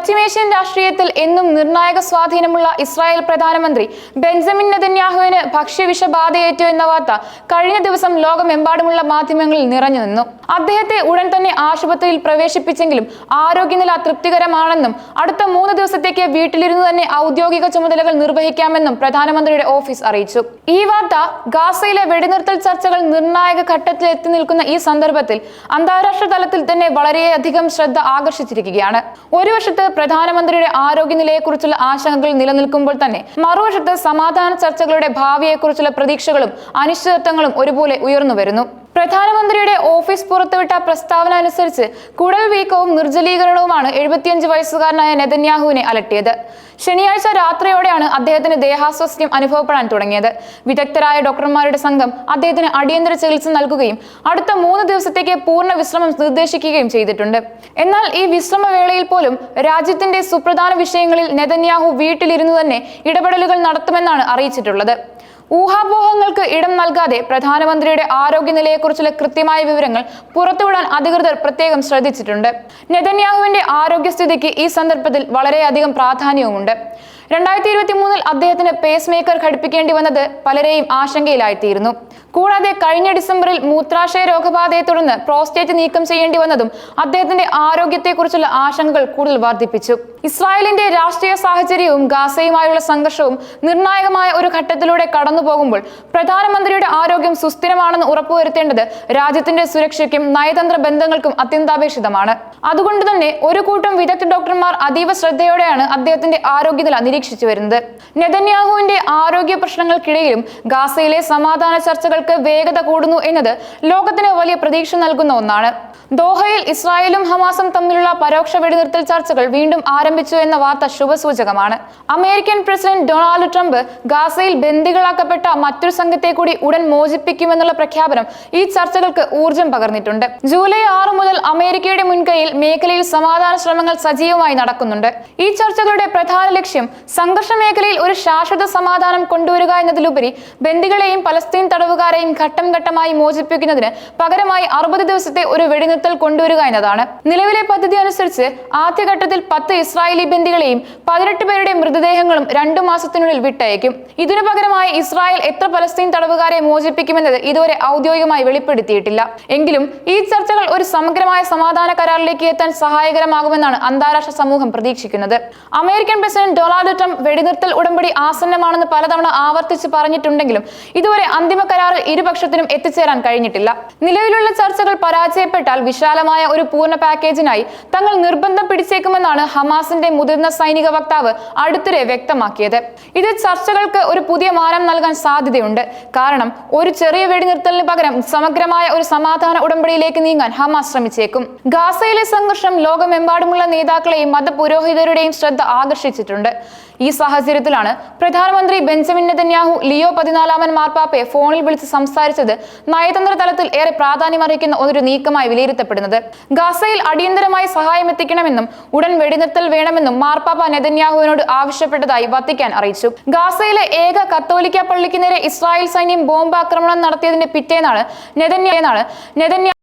പശ്ചിമേഷ്യൻ രാഷ്ട്രീയത്തിൽ എന്നും നിർണായക സ്വാധീനമുള്ള ഇസ്രായേൽ പ്രധാനമന്ത്രി ബെഞ്ചമിൻ നെതന്യാഹുവിന് ഭക്ഷ്യവിഷബാധയേറ്റു എന്ന വാർത്ത കഴിഞ്ഞ ദിവസം ലോകമെമ്പാടുമുള്ള മാധ്യമങ്ങളിൽ നിറഞ്ഞു നിന്നു. അദ്ദേഹത്തെ ഉടൻ തന്നെ ആശുപത്രിയിൽ പ്രവേശിപ്പിച്ചെങ്കിലും ആരോഗ്യനില തൃപ്തികരമാണെന്നും അടുത്ത 3 ദിവസത്തേക്ക് വീട്ടിലിരുന്ന് തന്നെ ഔദ്യോഗിക ചുമതലകൾ നിർവഹിക്കാമെന്നും പ്രധാനമന്ത്രിയുടെ ഓഫീസ് അറിയിച്ചു. ഈ വാർത്ത ഗാസയിലെ വെടിനിർത്തൽ ചർച്ചകൾ നിർണായക ഘട്ടത്തിൽ എത്തി നിൽക്കുന്ന ഈ സന്ദർഭത്തിൽ അന്താരാഷ്ട്ര തലത്തിൽ തന്നെ വളരെയധികം ശ്രദ്ധ ആകർഷിച്ചിരിക്കുകയാണ്. ഒരു വശത്ത് പ്രധാനമന്ത്രിയുടെ ആരോഗ്യനിലയെക്കുറിച്ചുള്ള ആശങ്കകൾ നിലനിൽക്കുമ്പോൾ തന്നെ മറുവശത്ത് സമാധാന ചർച്ചകളുടെ ഭാവിയെക്കുറിച്ചുള്ള പ്രതീക്ഷകളും അനിശ്ചിതത്വങ്ങളും ഒരുപോലെ ഉയർന്നു വരുന്നു. പ്രധാനമന്ത്രിയുടെ ഓഫീസ് പുറത്തുവിട്ട പ്രസ്താവന അനുസരിച്ച് കുടൽ വീക്കവും നിർജ്ജലീകരണവുമാണ് 75 വയസ്സുകാരനായ നെതന്യാഹുവിനെ അലട്ടിയത്. ശനിയാഴ്ച രാത്രിയോടെയാണ് അദ്ദേഹത്തിന് ദേഹാസ്വാസ്ഥ്യം അനുഭവപ്പെടാൻ തുടങ്ങിയത്. വിദഗ്ധരായ ഡോക്ടർമാരുടെ സംഘം അദ്ദേഹത്തിന് അടിയന്തര ചികിത്സ നൽകുകയും അടുത്ത 3 ദിവസത്തേക്ക് പൂർണ്ണ വിശ്രമം നിർദ്ദേശിക്കുകയും ചെയ്തിട്ടുണ്ട്. എന്നാൽ ഈ വിശ്രമവേളയിൽ പോലും രാജ്യത്തിന്റെ സുപ്രധാന വിഷയങ്ങളിൽ നെതന്യാഹു വീട്ടിലിരുന്നു തന്നെ ഇടപെടലുകൾ നടത്തുമെന്നാണ് അറിയിച്ചിട്ടുള്ളത്. ഊഹാപോഹങ്ങൾക്ക് ഇടം നൽകാതെ പ്രധാനമന്ത്രിയുടെ ആരോഗ്യനിലയെക്കുറിച്ചുള്ള കൃത്യമായ വിവരങ്ങൾ പുറത്തുവിടാൻ അധികൃതർ പ്രത്യേകം ശ്രദ്ധിച്ചിട്ടുണ്ട്. നെതന്യാഹുവിന്റെ ആരോഗ്യസ്ഥിതിക്ക് ഈ സന്ദർഭത്തിൽ വളരെയധികം പ്രാധാന്യവുമുണ്ട്. 2023 അദ്ദേഹത്തിന് പേസ് മേക്കർ ഘടിപ്പിക്കേണ്ടി വന്നത് പലരെയും ആശങ്കയിലായിത്തീരുന്നു. കൂടാതെ കഴിഞ്ഞ ഡിസംബറിൽ മൂത്രാശയ രോഗബാധയെ തുടർന്ന് പ്രോസ്റ്റേറ്റ് നീക്കം ചെയ്യേണ്ടി വന്നതും അദ്ദേഹത്തിന്റെ ആരോഗ്യത്തെക്കുറിച്ചുള്ള ആശങ്കകൾ കൂടുതൽ വർദ്ധിപ്പിച്ചു. ഇസ്രായേലിന്റെ രാഷ്ട്രീയ സാഹചര്യവും ഗാസയുമായുള്ള സംഘർഷവും നിർണായകമായ ഒരു ഘട്ടത്തിലൂടെ കടന്നു പോകുമ്പോൾ പ്രധാനമന്ത്രിയുടെ ആരോഗ്യം സുസ്ഥിരമാണെന്ന് ഉറപ്പുവരുത്തേണ്ടത് രാജ്യത്തിന്റെ സുരക്ഷയ്ക്കും നയതന്ത്ര ബന്ധങ്ങൾക്കും അത്യന്താപേക്ഷിതമാണ്. അതുകൊണ്ട് തന്നെ ഒരു കൂട്ടം വിദഗ്ധ ഡോക്ടർമാർ അതീവ ശ്രദ്ധയോടെയാണ് അദ്ദേഹത്തിന്റെ ആരോഗ്യനില നിരീക്ഷിച്ചു വരുന്നത്. നെതന്യാഹുവിന്റെ ആരോഗ്യ പ്രശ്നങ്ങൾക്കിടയിലും ഗാസയിലെ സമാധാന ചർച്ചകൾക്ക് വേഗത കൂടുന്നു എന്നത് ലോകത്തിന് വലിയ പ്രതീക്ഷ നൽകുന്ന ഒന്നാണ്. ദോഹയിൽ ഇസ്രായേലും ഹമാസും തമ്മിലുള്ള പരോക്ഷ വെടിനിർത്തൽ ചർച്ചകൾ വീണ്ടും ആരംഭിച്ചു എന്ന വാർത്ത ശുഭസൂചകമാണ്. അമേരിക്കൻ പ്രസിഡന്റ് ഡൊണാൾഡ് ട്രംപ് ഗാസയിൽ ബന്ദികളാക്കപ്പെട്ട മറ്റൊരു സംഘത്തെ കൂടി ഉടൻ മോചിപ്പിക്കുമെന്നുള്ള പ്രഖ്യാപനം ഈ ചർച്ചകൾക്ക് ഊർജം പകർന്നിട്ടുണ്ട്. ജൂലൈ 6 മുതൽ അമേരിക്കയുടെ മുൻകൈയിൽ മേഖലയിൽ സമാധാന ശ്രമങ്ങൾ സജീവമായി നടക്കുന്നുണ്ട്. ഈ ചർച്ചകളുടെ പ്രധാന ലക്ഷ്യം സംഘർഷ മേഖലയിൽ ഒരു ശാശ്വത സമാധാനം കൊണ്ടുവരിക എന്നതിലുപരി ബന്ദികളെയും പലസ്തീൻ തടവുകാരെയും ഘട്ടം ഘട്ടമായി മോചിപ്പിക്കുന്നതിന് പകരമായി 60 ദിവസത്തെ ഒരു വെടിനിർത്തൽ കൊണ്ടുവരിക എന്നതാണ്. നിലവിലെ പദ്ധതി അനുസരിച്ച് ആദ്യഘട്ടത്തിൽ 10 ഇസ്രായേലി ബന്ദികളെയും 18 പേരുടെ മൃതദേഹങ്ങളും 2 മാസത്തിനുള്ളിൽ വിട്ടയക്കും. ഇതിനു പകരമായി ഇസ്രായേൽ എത്ര പലസ്തീൻ തടവുകാരെ മോചിപ്പിക്കുമെന്നത് ഇതുവരെ ഔദ്യോഗികമായി വെളിപ്പെടുത്തിയിട്ടില്ല. എങ്കിലും ഈ ചർച്ചകൾ ഒരു സമഗ്രമായ സമാധാന കരാറിലേക്ക് എത്താൻ സഹായകരമാകുമെന്നാണ് അന്താരാഷ്ട്ര സമൂഹം പ്രതീക്ഷിക്കുന്നത്. അമേരിക്കൻ പ്രസിഡന്റ് ഡൊണാൾഡ് ട്രംപ് വെടിനിർത്തൽ ഉടമ്പടി ആസന്നമാണെന്ന് പലതവണ ആവർത്തിച്ച് പറഞ്ഞിട്ടുണ്ടെങ്കിലും ഇതുവരെ അന്തിമ കരാറിൽ ഇരുപക്ഷത്തിനും എത്തിച്ചേരാൻ കഴിഞ്ഞിട്ടില്ല. നിലവിലുള്ള ചർച്ചകൾ പരാജയപ്പെട്ടാൽ വിശാലമായ ഒരു പൂർണ്ണ പാക്കേജിനായി തങ്ങൾ നിർബന്ധം പിടിച്ചേക്കുമെന്നാണ് ഹമാസിന്റെ മുതിർന്ന സൈനിക വക്താവ് അടുത്തിടെ വ്യക്തമാക്കിയത്. ഇത് ചർച്ചകൾക്ക് ഒരു പുതിയ മാനം നൽകാൻ സാധ്യതയുണ്ട്. കാരണം ഒരു ചെറിയ വെടിനിർത്തലിന് പകരം സമഗ്രമായ ഒരു സമാധാന ഉടമ്പടിയിലേക്ക് നീങ്ങാൻ ഹമാസ് ശ്രമിച്ചേക്കും. ഗാസയിലെ സംഘർഷം ലോകമെമ്പാടുമുള്ള നേതാക്കളെയും മതപുരോഹിതരുടെയും ശ്രദ്ധ ആകർഷിച്ചിട്ടുണ്ട്. ഈ സാഹചര്യത്തിലാണ് പ്രധാനമന്ത്രി ബെഞ്ചമിൻ നെതന്യാഹു ലിയോ 14 മാർപ്പാപ്പയെ ഫോണിൽ വിളിച്ച് സംസാരിച്ചത് നയതന്ത്ര തലത്തിൽ ഏറെ പ്രാധാന്യമർഹിക്കുന്ന ഒരു നീക്കമായി വിലയിരുത്തപ്പെടുന്നത്. ഗാസയിൽ അടിയന്തരമായി സഹായം എത്തിക്കണമെന്നും ഉടൻ വെടിനിർത്തൽ വേണമെന്നും മാർപ്പാപ്പ നെതന്യാഹുവിനോട് ആവശ്യപ്പെട്ടതായി വത്തിക്കാൻ അറിയിച്ചു. ഗാസയിലെ ഏക കത്തോലിക്ക പള്ളിക്ക് നേരെ ഇസ്രായേൽ സൈന്യം ബോംബാക്രമണം നടത്തിയതിന്റെ പിറ്റേന്നാണ് നെതന്യാഹു